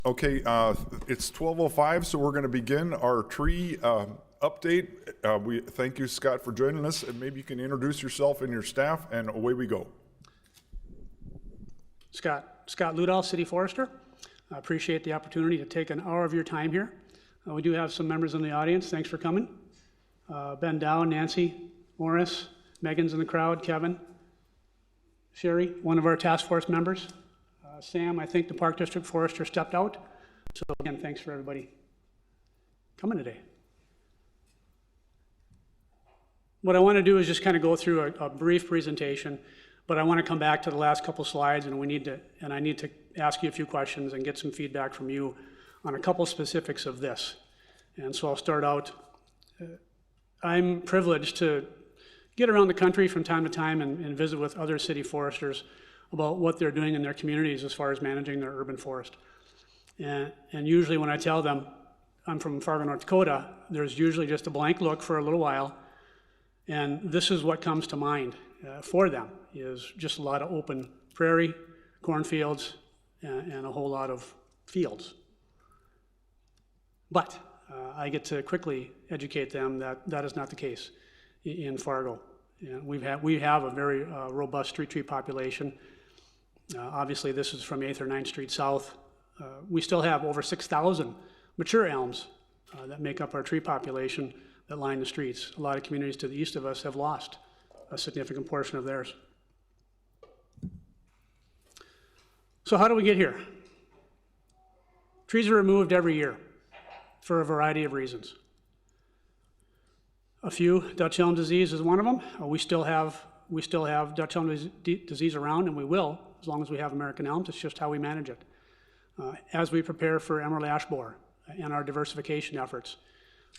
Okay, it's 12:05, so we're going to begin our tree update. We thank you, Scott, for joining us, and maybe you can introduce yourself and your staff, and away we go. Scott Ludall, City Forester. I appreciate the opportunity to take an hour of your time here. We do have some members in the audience. Thanks for coming. Ben Dow, Nancy, Morris, Megan's in the crowd, Kevin, Sherry, one of our task force members. Sam, I think the Park District Forester stepped out. So again, thanks for everybody coming today. What I want to do is just kind of go through a brief presentation, but I want to come back to the last couple slides, and I need to ask you a few questions and get some feedback from you on a couple specifics of this. And so I'll start out. I'm privileged to get around the country from time to time and visit with other city foresters about what they're doing in their communities as far as managing their urban forest. And usually when I tell them I'm from Fargo, North Dakota, there's usually just a blank look for a little while. And this is what comes to mind for them, is just a lot of open prairie, cornfields, and a whole lot of fields. But I get to quickly educate them that that is not the case in Fargo. We have a very robust street tree population. Obviously, this is from 8th or 9th Street South. We still have over 6,000 mature elms that make up our tree population that line the streets. A lot of communities to the east of us have lost a significant portion of theirs. So how do we get here? Trees are removed every year for a variety of reasons. A few, Dutch elm disease is one of them. We still have Dutch elm disease around, and we will, as long as we have American elms. It's just how we manage it. As we prepare for emerald ash borer and our diversification efforts.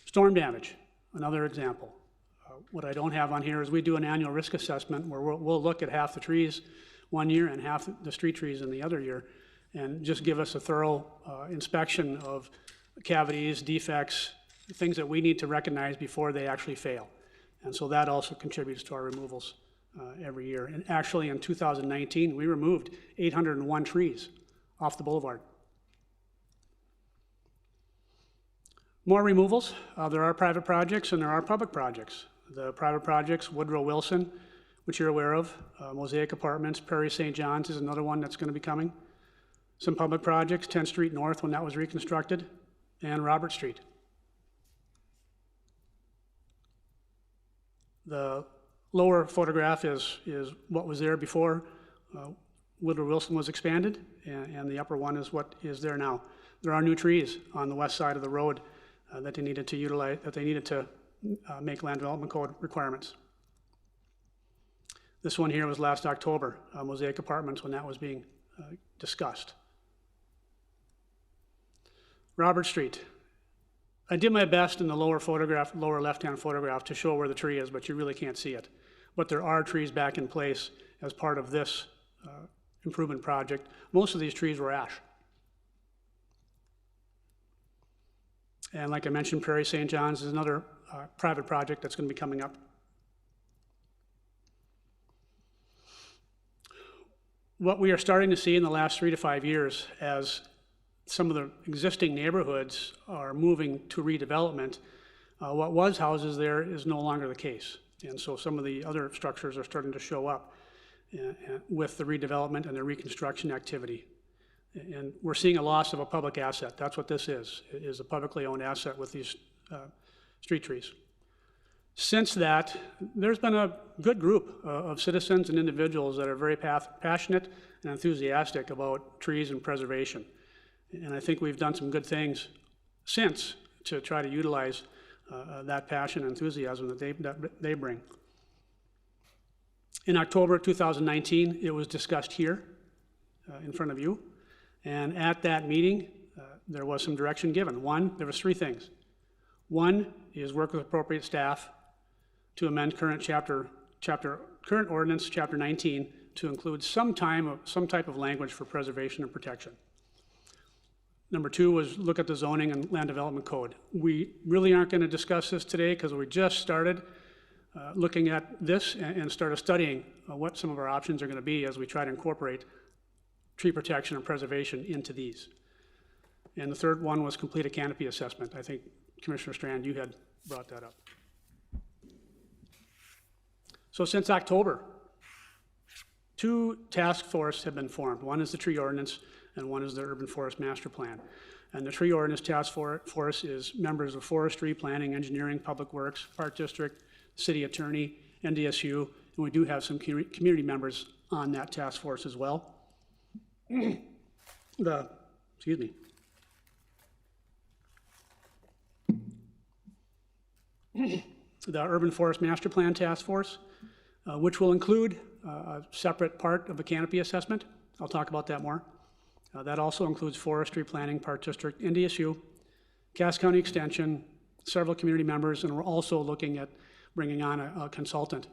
Storm damage, another example. What I don't have on here is we do an annual risk assessment where we'll look at half the trees one year and half the street trees in the other year, and just give us a thorough inspection of cavities, defects, things that we need to recognize before they actually fail. And so that also contributes to our removals every year. And actually in 2019, we removed 801 trees off the boulevard. More removals. There are private projects and there are public projects. The private projects, Woodrow Wilson, which you're aware of, Mosaic Apartments, Prairie St. John's is another one that's going to be coming. Some public projects, 10th Street North when that was reconstructed, and Robert Street. The lower photograph is what was there before Woodrow Wilson was expanded, and the upper one is what is there now. There are new trees on the west side of the road that they needed to utilize, that they needed to make land development code requirements. This one here was last October, Mosaic Apartments, when that was being discussed. Robert Street. I did my best in the lower left-hand photograph to show where the tree is, but you really can't see it. But there are trees back in place as part of this improvement project. Most of these trees were ash. And like I mentioned, Prairie St. John's is another private project that's going to be coming up. What we are starting to see in the last 3 to 5 years, as some of the existing neighborhoods are moving to redevelopment, what was houses there is no longer the case. And so some of the other structures are starting to show up with the redevelopment and the reconstruction activity. And we're seeing a loss of a public asset. That's what this is a publicly owned asset with these street trees. Since that, there's been a good group of citizens and individuals that are very passionate and enthusiastic about trees and preservation. And I think we've done some good things since to try to utilize that passion and enthusiasm that they bring. In October 2019, it was discussed here in front of you. And at that meeting, there was some direction given. There was 3 things. One is work with appropriate staff to amend current ordinance, chapter 19, to include some type of language for preservation and protection. Number 2 was look at the zoning and land development code. We really aren't going to discuss this today because we just started looking at this and started studying what some of our options are going to be as we try to incorporate tree protection and preservation into these. And the third one was complete a canopy assessment. I think Commissioner Strand, you had brought that up. So since October, 2 task forces have been formed. One is the tree ordinance and one is the urban forest master plan. And the tree ordinance task force is members of forestry, planning, engineering, public works, park district, city attorney, NDSU, and we do have some community members on that task force as well. Excuse me. The Urban Forest Master Plan Task Force, which will include a separate part of a canopy assessment. I'll talk about that more. That also includes forestry, planning, park district, NDSU, Cass County Extension, several community members, and we're also looking at bringing on a consultant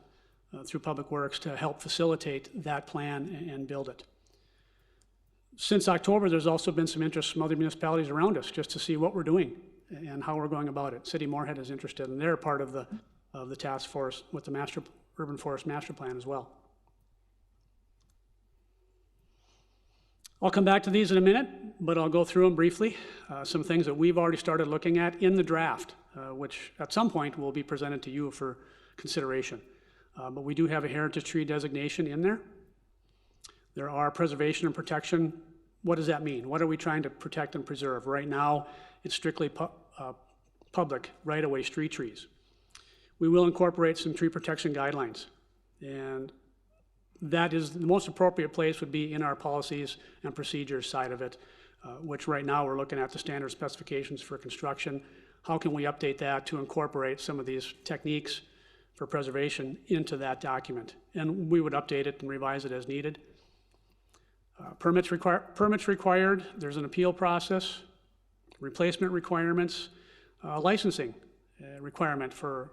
through Public Works to help facilitate that plan and build it. Since October, there's also been some interest from other municipalities around us just to see what we're doing and how we're going about it. City Moorhead is interested, and they're part of the task force with the Urban Forest Master Plan as well. I'll come back to these in a minute, but I'll go through them briefly. Some things that we've already started looking at in the draft, which at some point will be presented to you for consideration. But we do have a heritage tree designation in there. There are preservation and protection. What does that mean? What are we trying to protect and preserve? Right now, it's strictly public right-of-way street trees. We will incorporate some tree protection guidelines, and that is the most appropriate place would be in our policies and procedures side of it, which right now we're looking at the standard specifications for construction. How can we update that to incorporate some of these techniques for preservation into that document? And we would update it and revise it as needed. Permits required, there's an appeal process, replacement requirements, licensing requirement for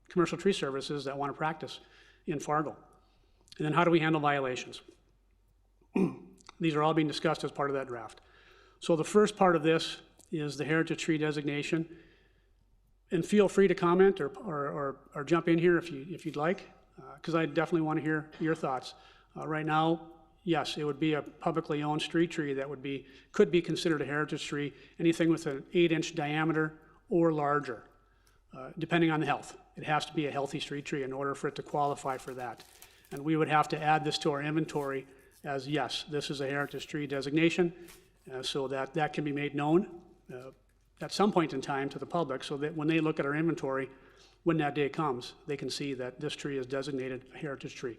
commercial tree services that want to practice in Fargo. And then how do we handle violations? These are all being discussed as part of that draft. So the first part of this is the heritage tree designation. And feel free to comment or jump in here if you'd like, because I definitely want to hear your thoughts. Right now, yes, it would be a publicly owned street tree that could be considered a heritage tree, anything with an 8-inch diameter or larger, depending on the health. It has to be a healthy street tree in order for it to qualify for that. And we would have to add this to our inventory as, yes, this is a heritage tree designation, so that can be made known at some point in time to the public, so that when they look at our inventory, when that day comes, they can see that this tree is designated a heritage tree.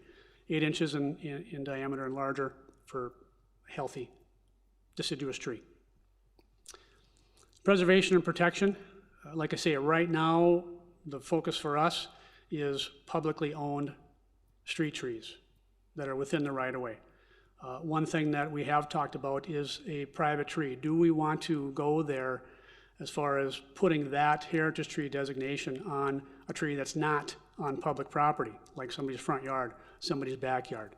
8 inches in diameter and larger for a healthy deciduous tree. Preservation and protection, like I say, right now, the focus for us is publicly owned street trees that are within the right-of-way. One thing that we have talked about is a private tree. Do we want to go there as far as putting that heritage tree designation on a tree that's not on public property, like somebody's front yard, somebody's backyard?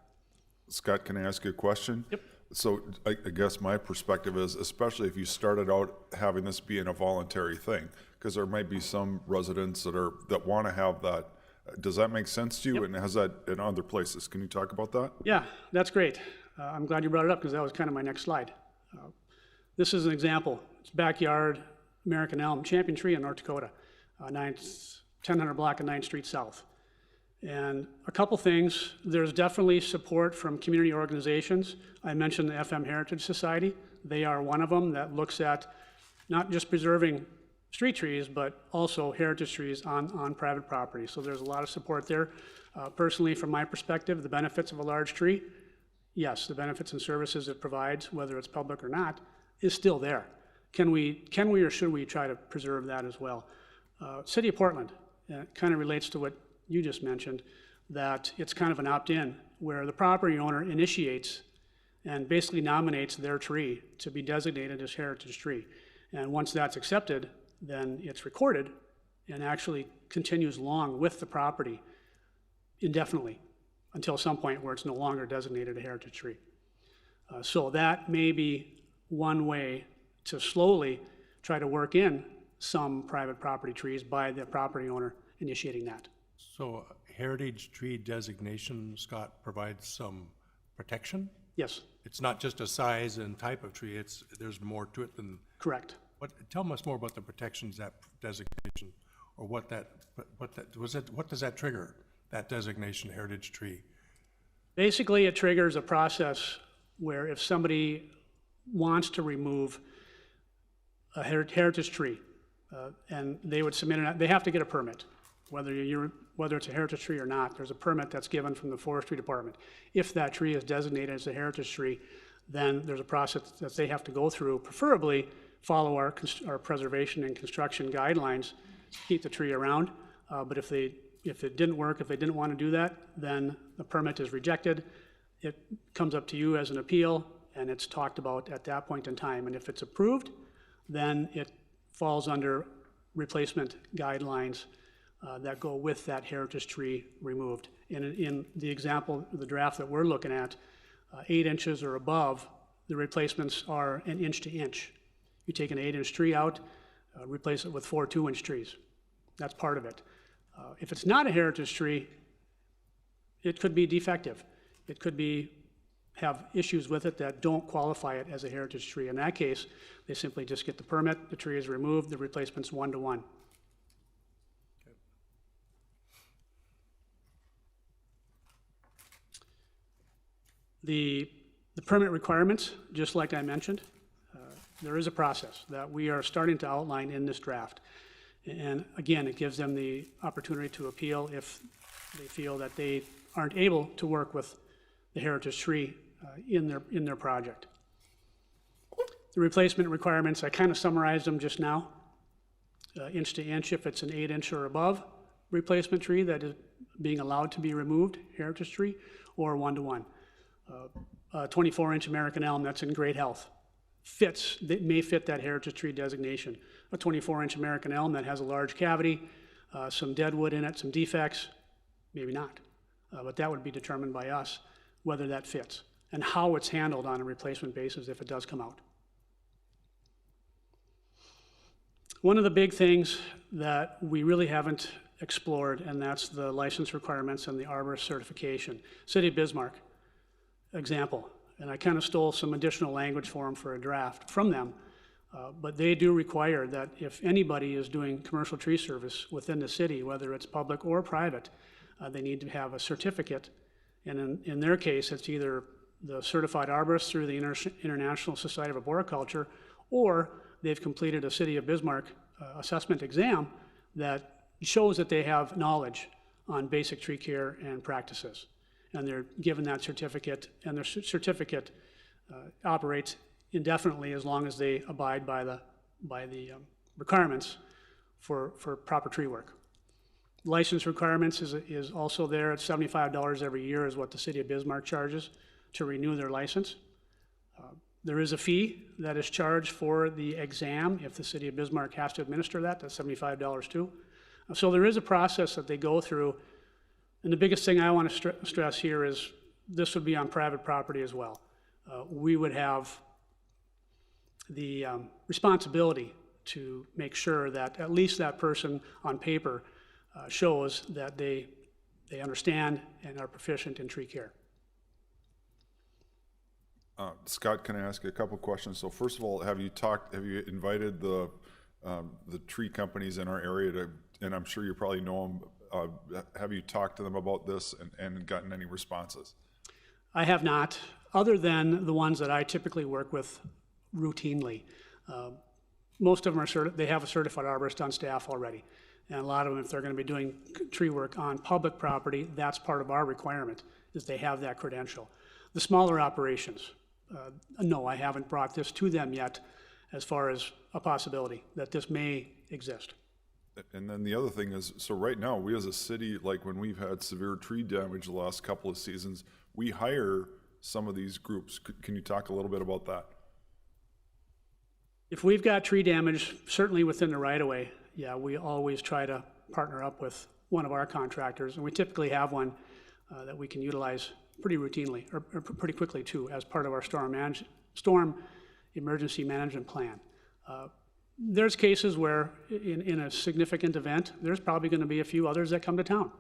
Scott, can I ask you a question? Yep. So I guess my perspective is, especially if you started out having this being a voluntary thing, because there might be some residents that want to have that. Does that make sense to you? Yep. And has that in other places? Can you talk about that? Yeah, that's great. I'm glad you brought it up because that was kind of my next slide. This is an example. It's backyard American elm, champion tree in North Dakota, 1000 block of 9th Street South. And a couple things, there's definitely support from community organizations. I mentioned the FM Heritage Society. They are one of them that looks at not just preserving street trees, but also heritage trees on private property. So there's a lot of support there. Personally, from my perspective, the benefits of a large tree, yes, the benefits and services it provides, whether it's public or not, is still there. Can we or should we try to preserve that as well? City of Portland, kind of relates to what you just mentioned, that it's kind of an opt-in where the property owner initiates and basically nominates their tree to be designated as heritage tree. And once that's accepted, then it's recorded and actually continues along with the property indefinitely until some point where it's no longer designated a heritage tree. So that may be one way to slowly try to work in some private property trees by the property owner initiating that. So heritage tree designation, Scott, provides some protection? Yes, It's not just a size and type of tree, there's more to it than, correct. tell us more about the protections, that designation, or what does that trigger, that designation, heritage tree? Basically, it triggers a process where if somebody wants to remove a heritage tree, and they would submit they have to get a permit. Whether it's a heritage tree or not, there's a permit that's given from the forestry department. If that tree is designated as a heritage tree, then there's a process that they have to go through, preferably follow our preservation and construction guidelines to keep the tree around. But if it didn't work, if they didn't want to do that, then the permit is rejected. It comes up to you as an appeal, and it's talked about at that point in time. And if it's approved, then it falls under replacement guidelines that go with that heritage tree removed. In the example, the draft that we're looking at, 8 inches or above, the replacements are an inch to inch. You take an 8-inch tree out, replace it with 4 2-inch trees. That's part of it. If it's not a heritage tree, it could be defective. It could have issues with it that don't qualify it as a heritage tree. In that case, they simply just get the permit, the tree is removed, the replacement's 1-to-1. The permit requirements, just like I mentioned, there is a process that we are starting to outline in this draft. And again, it gives them the opportunity to appeal if they feel that they aren't able to work with the heritage tree in their project. The replacement requirements, I kind of summarized them just now. Inch to inch if it's an 8-inch or above replacement tree that is being allowed to be removed, heritage tree, or 1-to-1. A 24-inch American elm that's in great health that may fit that heritage tree designation. A 24-inch American elm that has a large cavity, some dead wood in it, some defects, maybe not. But that would be determined by us whether that fits and how it's handled on a replacement basis if it does come out. One of the big things that we really haven't explored, and that's the license requirements and the arborist certification. City of Bismarck example, and I kind of stole some additional language for them for a draft from them, but they do require that if anybody is doing commercial tree service within the city, whether it's public or private, they need to have a certificate, and in their case, it's either the certified arborist through the International Society of Arboriculture, or they've completed a City of Bismarck assessment exam that shows that they have knowledge on basic tree care and practices. And they're given that certificate, and their certificate operates indefinitely as long as they abide by the requirements for proper tree work. License requirements is also there at $75 every year is what the City of Bismarck charges to renew their license. There is a fee that is charged for the exam if the City of Bismarck has to administer that. That's $75 too. So there is a process that they go through. And the biggest thing I want to stress here is this would be on private property as well. We would have the responsibility to make sure that at least that person on paper shows that they understand and are proficient in tree care. Scott, can I ask you a couple questions? So first of all, have you invited the tree companies in our area to, and I'm sure you probably know them, have you talked to them about this and gotten any responses? I have not, other than the ones that I typically work with routinely. Most of them they have a certified arborist on staff already. And a lot of them, if they're going to be doing tree work on public property, that's part of our requirement, is they have that credential. The smaller operations, no, I haven't brought this to them yet as far as a possibility that this may exist. And then the other thing is, so right now, we as a city, like when we've had severe tree damage the last couple of seasons, we hire some of these groups. Can you talk a little bit about that? If we've got tree damage, certainly within the right-of-way, yeah, we always try to partner up with one of our contractors, and we typically have one that we can utilize pretty routinely, or pretty quickly too, as part of our storm emergency management plan. There's cases where in a significant event, there's probably going to be a few others that come to town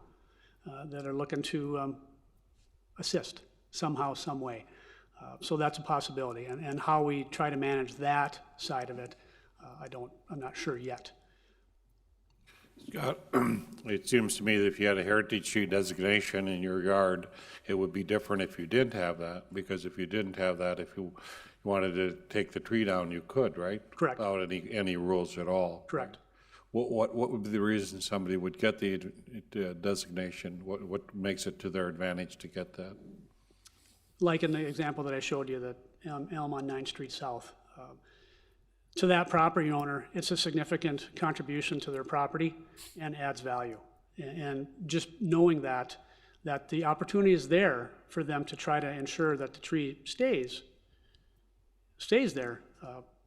that are looking to assist somehow, some way. So that's a possibility, and how we try to manage that side of it, I'm not sure yet. Scott, it seems to me that if you had a heritage tree designation in your yard, it would be different if you didn't have that, because if you didn't have that, if you wanted to take the tree down, you could, right? Correct. Without any rules at all. Correct. What would be the reason somebody would get the designation? What makes it to their advantage to get that? Like in the example that I showed you, that Elm on 9th Street South. To that property owner, it's a significant contribution to their property and adds value. And just knowing that the opportunity is there for them to try to ensure that the tree stays there,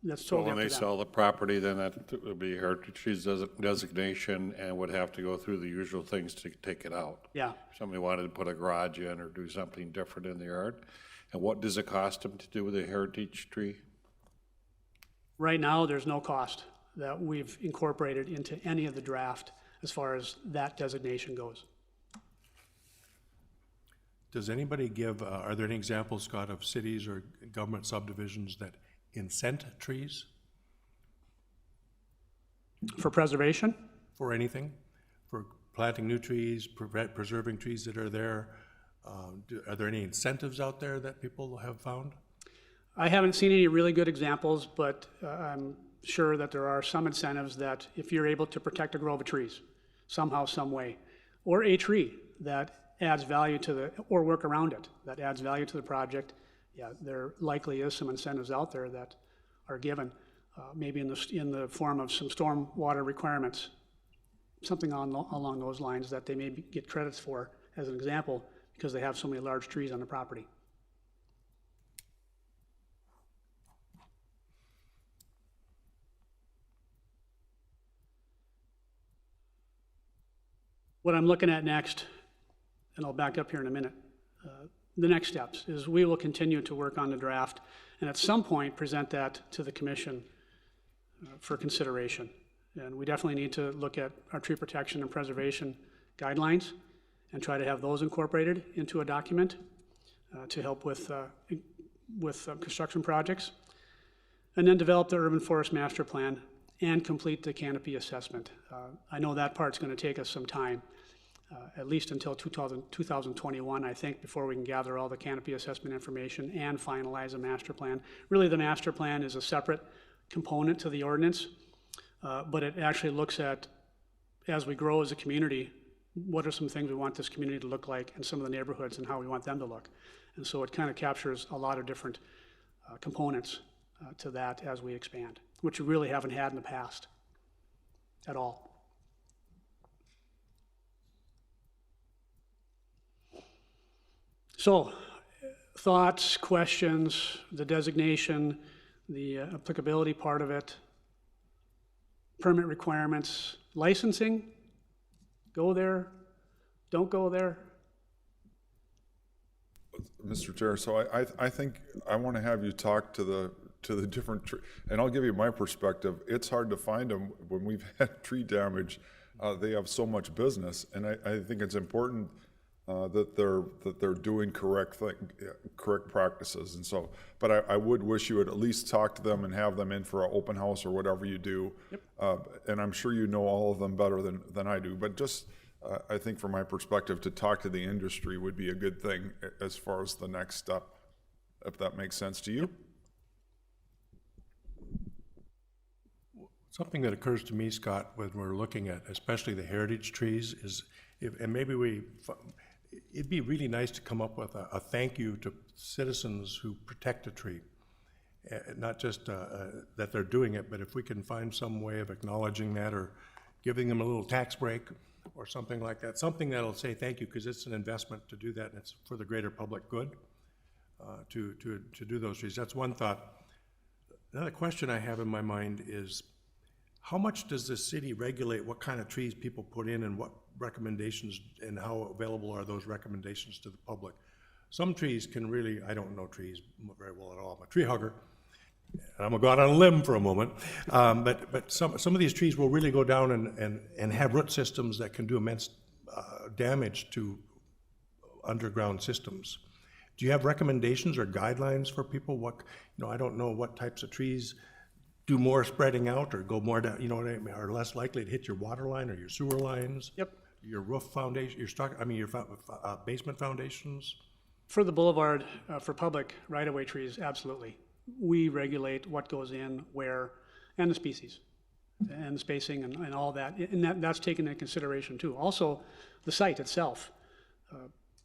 that's So totally when up they to them. sell the property, then that would be heritage trees designation and would have to go through the usual things to take it out. Yeah. If somebody wanted to put a garage in or do something different in the yard. And what does it cost them to do with a heritage tree? Right now, there's no cost that we've incorporated into any of the draft as far as that designation goes. Does anybody give, are there any examples, Scott, of cities or government subdivisions that incent trees For preservation, for anything? For planting new trees, preserving trees that are there? Are there any incentives out there that people have found? I haven't seen any really good examples, but I'm sure that there are some incentives that if you're able to protect a grove of trees somehow, some way, or a tree that adds value to or work around it, that adds value to the project, yeah, there likely is some incentives out there that are given, maybe in the form of some storm water requirements, something along those lines that they may get credits for, as an example, because they have so many large trees on the property. What I'm looking at next, and I'll back up here in a minute, the next steps is we will continue to work on the draft and at some point present that to the commission for consideration. And we definitely need to look at our tree protection and preservation guidelines and try to have those incorporated into a document to help with construction projects. And then develop the urban forest master plan and complete the canopy assessment. I know that part's going to take us some time, at least until 2021, I think, before we can gather all the canopy assessment information and finalize a master plan. Really, the master plan is a separate component to the ordinance, but it actually looks at, as we grow as a community, what are some things we want this community to look like and some of the neighborhoods and how we want them to look. And so it kind of captures a lot of different components to that as we expand, which we really haven't had in the past at all. So, thoughts, questions, the designation, the applicability part of it, permit requirements, licensing, go there, don't go there. Mr. Chair, so I think I want to have you talk to the different, and I'll give you my perspective. It's hard to find them when we've had tree damage. They have so much business, and I think it's important that they're doing correct practices. And so, but I would wish you would at least talk to them and have them in for an open house or whatever you do. Yep. And I'm sure you know all of them better than I do, but just I think from my perspective, to talk to the industry would be a good thing as far as the next step, if that makes sense to you. Yep. Something that occurs to me, Scott, when we're looking at especially the heritage trees is, and maybe it'd be really nice to come up with a thank you to citizens who protect a tree. Not just that they're doing it, but if we can find some way of acknowledging that or giving them a little tax break or something like that, something that'll say thank you, because it's an investment to do that and it's for the greater public good to do those trees. That's one thought. Another question I have in my mind is, how much does the city regulate what kind of trees people put in and what recommendations, and how available are those recommendations to the public? Some trees can really, I don't know trees very well at all, I'm a tree hugger, and I'm gonna go out on a limb for a moment, but some of these trees will really go down and have root systems that can do immense damage to underground systems. Do you have recommendations or guidelines for people? What, I don't know what types of trees do more spreading out or go more down, what I mean, are less likely to hit your water line or your sewer lines? Yep. Your roof foundation, your basement foundations? For the boulevard, for public right-of-way trees, absolutely. We regulate what goes in, where, and the species, and the spacing and all that, and that's taken into consideration too. Also, the site itself.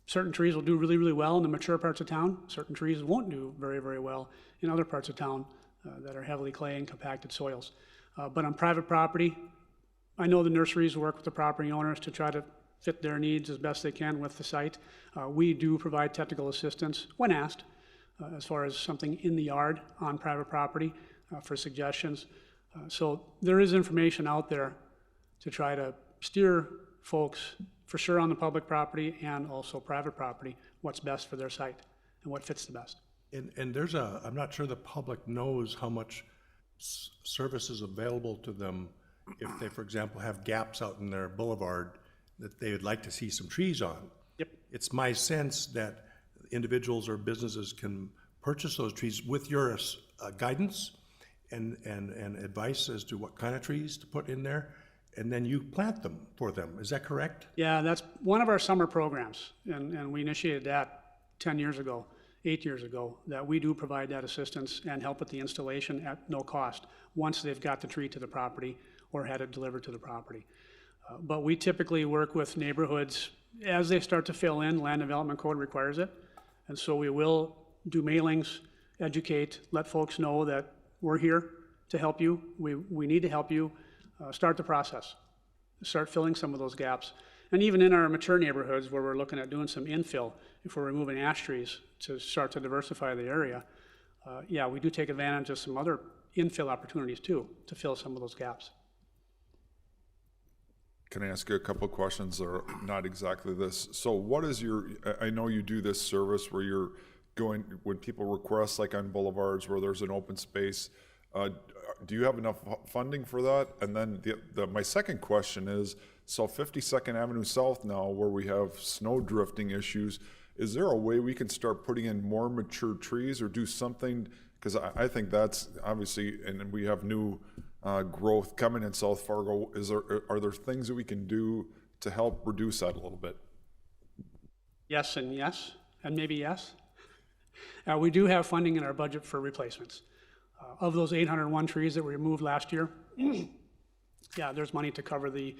Certain trees will do really, really well in the mature parts of town. Certain trees won't do very, very well in other parts of town that are heavily clay and compacted soils. But on private property, I know the nurseries work with the property owners to try to fit their needs as best they can with the site. We do provide technical assistance when asked, as far as something in the yard on private property for suggestions. So there is information out there to try to steer folks, for sure on the public property and also private property, what's best for their site and what fits the best. And I'm not sure the public knows how much service is available to them if they, for example, have gaps out in their boulevard that they would like to see some trees on. Yep. It's my sense that individuals or businesses can purchase those trees with your guidance and advice as to what kind of trees to put in there, and then you plant them for them. Is that correct? Yeah, that's one of our summer programs, and we initiated that 10 years ago, 8 years ago, that we do provide that assistance and help with the installation at no cost once they've got the tree to the property or had it delivered to the property. But we typically work with neighborhoods as they start to fill in. Land Development Code requires it, and so we will do mailings, educate, let folks know that we're here to help you. We need to help you. Start the process. Start filling some of those gaps. And even in our mature neighborhoods where we're looking at doing some infill, if we're removing ash trees to start to diversify the area, yeah, we do take advantage of some other infill opportunities too to fill some of those gaps. Can I ask you a couple of questions that are not exactly this? So what is I know you do this service where you're going, when people request, like on boulevards where there's an open space, do you have enough funding for that? And then my second question is, so 52nd Avenue South now, where we have snow drifting issues, is there a way we can start putting in more mature trees or do something? Because I think that's obviously, and we have new growth coming in South Fargo. Are there things that we can do to help reduce that a little bit? Yes, and maybe yes. We do have funding in our budget for replacements. Of those 801 trees that we removed last year, yeah, there's money to cover the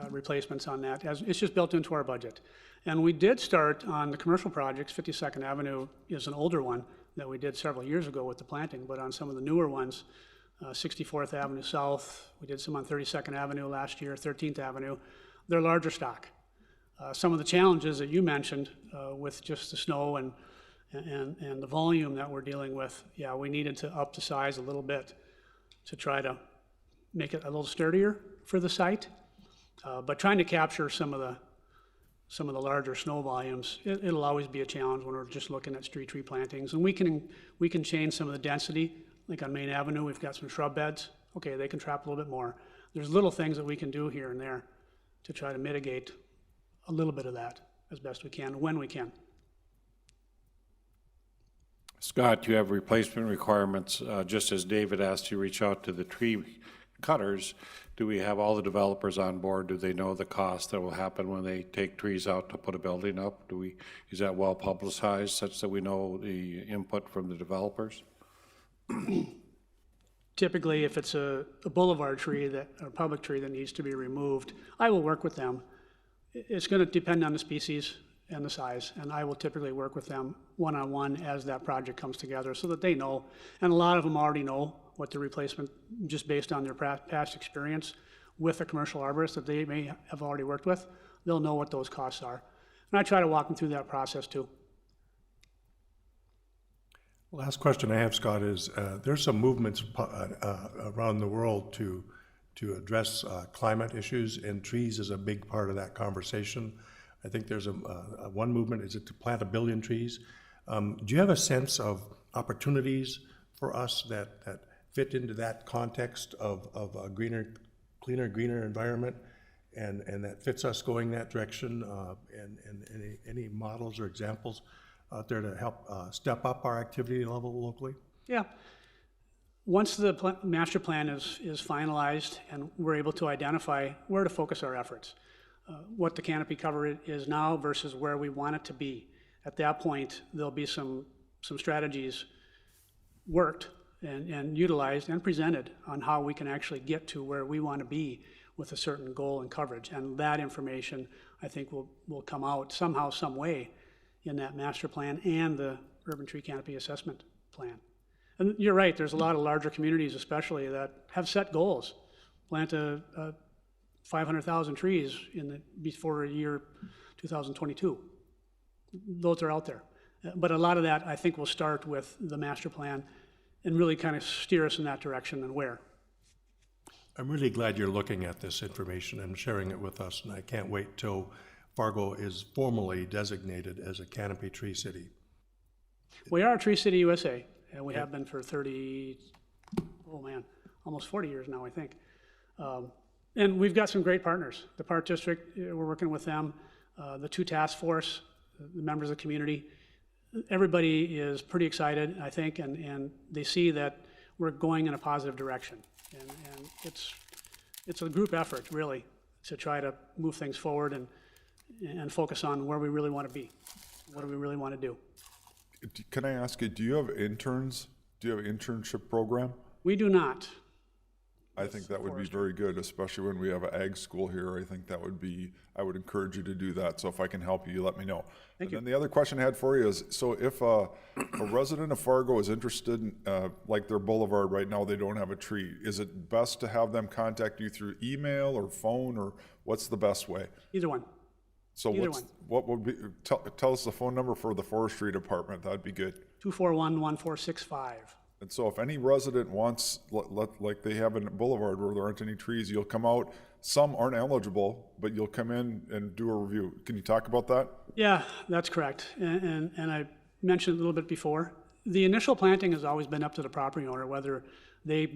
replacements on that. It's just built into our budget. And we did start on the commercial projects. 52nd Avenue is an older one that we did several years ago with the planting, but on some of the newer ones, 64th Avenue South, we did some on 32nd Avenue last year, 13th Avenue, they're larger stock. Some of the challenges that you mentioned with just the snow and the volume that we're dealing with, yeah, we needed to up the size a little bit to try to make it a little sturdier for the site. But trying to capture some of the larger snow volumes, it'll always be a challenge when we're just looking at street tree plantings. And we can change some of the density, like on Main Avenue, we've got some shrub beds. Okay, they can trap a little bit more. There's little things that we can do here and there to try to mitigate a little bit of that as best we can, when we can. Scott, you have replacement requirements, just as David asked you, reach out to the tree cutters. Do we have all the developers on board? Do they know the cost that will happen when they take trees out to put a building up? Is that well publicized such that we know the input from the developers? Typically, if it's a boulevard tree or public tree that needs to be removed, I will work with them. It's going to depend on the species and the size, and I will typically work with them one-on-one as that project comes together so that they know. And a lot of them already know what the replacement, just based on their past experience with a commercial arborist that they may have already worked with, they'll know what those costs are. And I try to walk them through that process too. Last question I have, Scott, is there's some movements around the world to address climate issues, and trees is a big part of that conversation. I think there's one movement, is it to plant 1 billion trees? Do you have a sense of opportunities for us that fit into that context of a cleaner, greener environment, and that fits us going that direction, and any models or examples out there to help step up our activity level locally? Yeah. Once the master plan is finalized and we're able to identify where to focus our efforts, what the canopy cover is now versus where we want it to be, at that point, there'll be some strategies worked and utilized and presented on how we can actually get to where we want to be with a certain goal and coverage. And that information, I think, will come out somehow, some way in that master plan and the urban tree canopy assessment plan. And you're right, there's a lot of larger communities especially that have set goals. Plant 500,000 trees before year 2022. Those are out there. But a lot of that, I think, will start with the master plan and really kind of steer us in that direction and where. I'm really glad you're looking at this information and sharing it with us, and I can't wait till Fargo is formally designated as a canopy tree city. We are a Tree City USA, and we have been for almost 40 years now, I think. And we've got some great partners. The Park District, we're working with them, the 2 task force, the members of the community. Everybody is pretty excited, I think, and they see that we're going in a positive direction. And it's a group effort, really, to try to move things forward and focus on where we really want to be. What do we really want to do? Can I ask you, do you have interns? Do you have an internship program? We do not. I think that would be very good, especially when we have an ag school here. I think that would be, I would encourage you to do that. So if I can help you, let me know. Thank you. And then the other question I had for you is, so if a resident of Fargo is interested in, like their boulevard right now, they don't have a tree, is it best to have them contact you through email or phone, or what's the best way? Either one. So Either what would be, tell us the phone number for the forestry department, that'd be good. 241-1465. And so if any resident wants, like they have in Boulevard where there aren't any trees, you'll come out. Some aren't eligible, but you'll come in and do a review. Can you talk about that? Yeah, that's correct. And I mentioned a little bit before, the initial planting has always been up to the property owner, whether they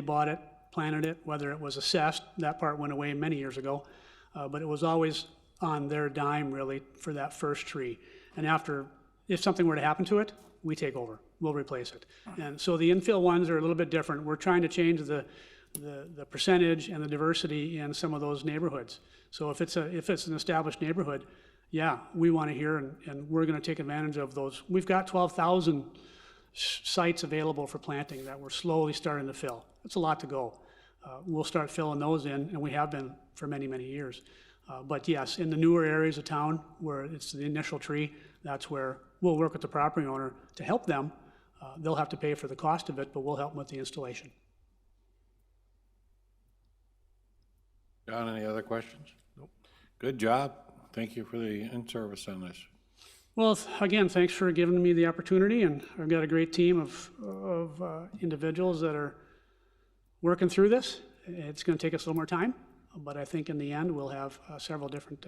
bought it, planted it, whether it was assessed. That part went away many years ago, but it was always on their dime, really, for that first tree. And after, if something were to happen to it, we take over. We'll replace it. And so the infill ones are a little bit different. We're trying to change the percentage and the diversity in some of those neighborhoods. So if it's an established neighborhood, yeah, we want to hear, and we're going to take advantage of those. We've got 12,000 sites available for planting that we're slowly starting to fill. It's a lot to go. We'll start filling those in, and we have been for many, many years. But yes, in the newer areas of town where it's the initial tree, that's where we'll work with the property owner to help them. They'll have to pay for the cost of it, but we'll help them with the installation. John, any other questions? Nope. Good job. Thank you for the in-service on this. Well, again, thanks for giving me the opportunity, and I've got a great team of individuals that are working through this. It's going to take us a little more time, but I think in the end we'll have several different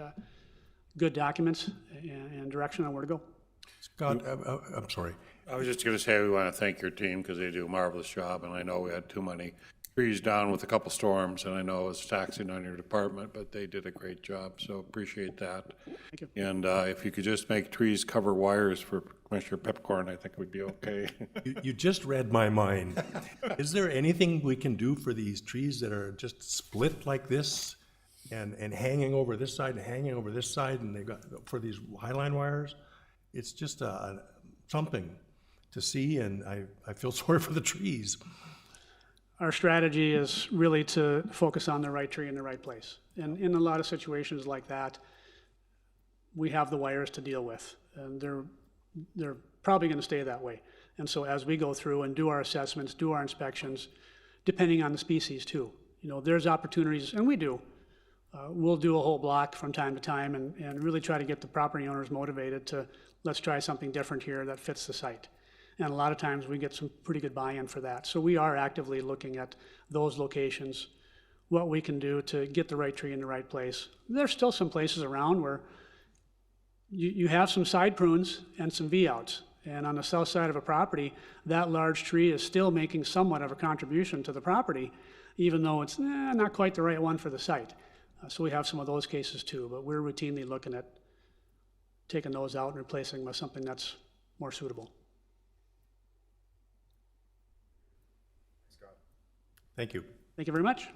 good documents and direction on where to go. Scott, I'm sorry. I was just going to say we want to thank your team because they do a marvelous job, and I know we had too many trees down with a couple storms, and I know it was taxing on your department, but they did a great job, so appreciate that. Thank you. And if you could just make trees cover wires for Commissioner Pepcorn, I think we'd be okay. You just read my mind. Is there anything we can do for these trees that are just split like this and hanging over this side and hanging over this side, and they've got, for these highline wires? It's just something to see, and I feel sorry for the trees. Our strategy is really to focus on the right tree in the right place. And in a lot of situations like that, we have the wires to deal with, and they're probably going to stay that way. And so as we go through and do our assessments, do our inspections, depending on the species too, there's opportunities, and we do. We'll do a whole block from time to time and really try to get the property owners motivated to, let's try something different here that fits the site. And a lot of times we get some pretty good buy-in for that. So we are actively looking at those locations, what we can do to get the right tree in the right place. There's still some places around where you have some side prunes and some V-outs. And on the south side of a property, that large tree is still making somewhat of a contribution to the property, even though it's not quite the right one for the site. So we have some of those cases too, but we're routinely looking at taking those out and replacing them with something that's more suitable. Thank you. Thank you very much.